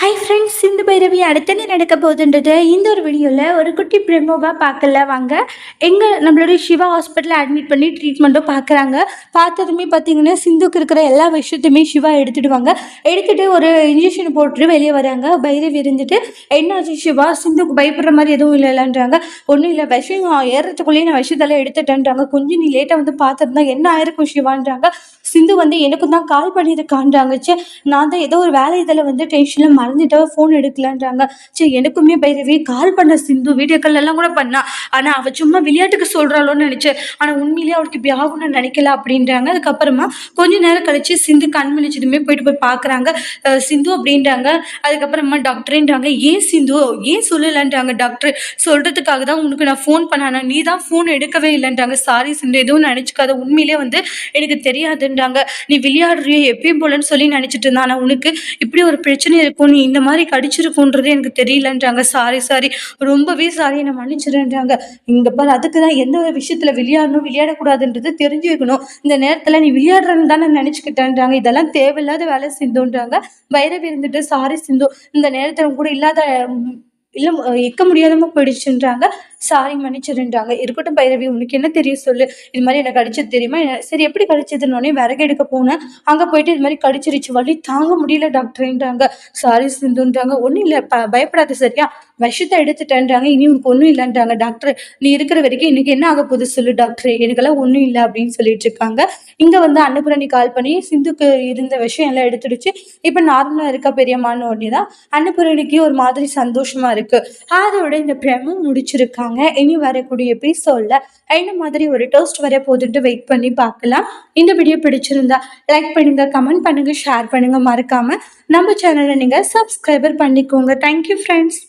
Hi friends, Sindhu Bhairavi அடுத்து என்ன நடக்க போகுதுன்றது இந்த ஒரு வீடியோவில் ஒரு குட்டி ப்ரெமோவாக பார்க்கல வாங்க. எங்கே நம்மளுடைய சிவா ஹாஸ்பிட்டலில் அட்மிட் பண்ணி ட்ரீட்மெண்ட்டும் பார்க்குறாங்க. பார்த்ததுமே பார்த்தீங்கன்னா சிந்துக்கு இருக்கிற எல்லா விஷயத்தையுமே சிவா எடுத்துடுவாங்க. எடுத்துகிட்டு ஒரு இன்ஜெக்ஷன் போட்டு வெளியே வராங்க. பைரவி இருந்துட்டு என்னாச்சு சிவா, சிந்துக்கு பயப்படுற மாதிரி எதுவும் இல்லைன்றாங்க. ஒன்றும் இல்லை, விஷயம் ஏறுறதுக்குள்ளேயே நான் விஷயத்தெல்லாம் எடுத்துட்டேன்றாங்க. கொஞ்சம் நீ லேட்டாக வந்து பார்த்துருந்தா என்ன ஆயிருக்கும் சிவான்றாங்க. சிந்து வந்து எனக்கும் தான் கால் பண்ணியிருக்கான்றாங்க. நான் தான் ஏதோ ஒரு வேலை இதில் வந்து டென்ஷனில் மறந்துட்டு ஃபோன் எடுக்கலான்றாங்க. சரி, எனக்குமே பைரவி கால் பண்ண சிந்து, வீடியோ கால் எல்லாம் கூட பண்ணா. ஆனால் அவள் சும்மா விளையாட்டுக்கு சொல்கிறாளோன்னு நினச்சேன். ஆனால் உண்மையிலேயே அவளுக்கு இப்படி ஆகும்னு நினைக்கல அப்படின்றாங்க. அதுக்கப்புறமா கொஞ்ச நேரம் கழிச்சு சிந்து கண் விழிச்சதுமே போய் பார்க்குறாங்க. சிந்து அப்படின்றாங்க. அதுக்கப்புறமா டாக்டர்ன்றாங்க. ஏன் சிந்து ஏன் சொல்லலைன்றாங்க. டாக்டர் சொல்கிறதுக்காக தான் உனக்கு நான் ஃபோன் பண்ணானா, நீ தான் ஃபோன் எடுக்கவே இல்லைன்றாங்க. சாரி சிந்து, எதுவும் நினச்சிக்காத, உண்மையிலே வந்து எனக்கு தெரியாதுன்றாங்க. நீ விளையாடுறிய எப்பயும் போலன்னு சொல்லி நினச்சிட்டு இருந்தா, ஆனால் உனக்கு இப்படி ஒரு பிரச்சனை இருக்கும், நீ இந்த மாதிரி கடிச்சிருக்குன்றது எனக்கு தெரியலன்றாங்க. சாரி, ரொம்பவே சாரி, என்னை மன்னிச்சிடுன்றாங்க. இங்கே பாரு, அதுக்கு தான் எந்த ஒரு விஷயத்தில் விளையாடக்கூடாதுன்றது தெரிஞ்சுக்கணும். இந்த நேரத்தில் நீ விளையாடுறன்னு தானே நினச்சிக்கிட்டேன்றாங்க. இதெல்லாம் தேவையில்லாத வேலை சிந்துன்றாங்க. பைரவி இருந்துட்டு சாரி சிந்து, இந்த நேரத்தில் கூட இல்லாத இல்லை இருக்க முடியாதமா போயிடுச்சுன்றாங்க. சாரி மன்னிச்சிடுன்றாங்க. இருக்கட்டும் பைரவி, உனக்கு என்ன தெரியும் சொல்லு, இது மாதிரி எனக்கு கடிச்சது தெரியுமா? சரி, எப்படி கடிச்சதுன்னொடனே விறகு எடுக்க போனேன், அங்கே போயிட்டு இது மாதிரி கடிச்சிருச்சு, வலி தாங்க முடியல டாக்டர்ன்றாங்க. சாரி சிந்துன்றாங்க. ஒன்றும் இல்லை, பயப்படாத சரியா, விஷத்தை எடுத்துட்டேன்றாங்க. இனி உனக்கு ஒன்றும் இல்லைன்றாங்க. டாக்டர் நீ இருக்கிற வரைக்கும் இன்னைக்கு என்ன ஆக போகுது சொல்லு டாக்டர், எனக்கெல்லாம் ஒன்றும் இல்லை அப்படின்னு சொல்லிட்டு இருக்காங்க. இங்கே வந்து அன்னபூரணி கால் பண்ணி சிந்துக்கு இருந்த விஷயம் எல்லாம் எடுத்துடுச்சு, இப்போ நார்மலாக இருக்கா பெரியம்மான்னு ஒன்றே தான் அன்னபூரணிக்கு ஒரு மாதிரி சந்தோஷமா இருக்கு. அதோட இந்த பிரமும் முடிச்சிருக்காங்க. இனி வரக்கூடிய எபிசோட்ல என்ன மாதிரி ஒரு டோஸ்ட் வர போதுன்ட்டு வெயிட் பண்ணி பார்க்கலாம். இந்த வீடியோ பிடிச்சிருந்தா லைக் பண்ணுங்க, கமெண்ட் பண்ணுங்க, ஷேர் பண்ணுங்க. மறக்காம நம்ம சேனலை நீங்க சப்ஸ்கிரைபர் பண்ணிக்கோங்க. Thank you friends.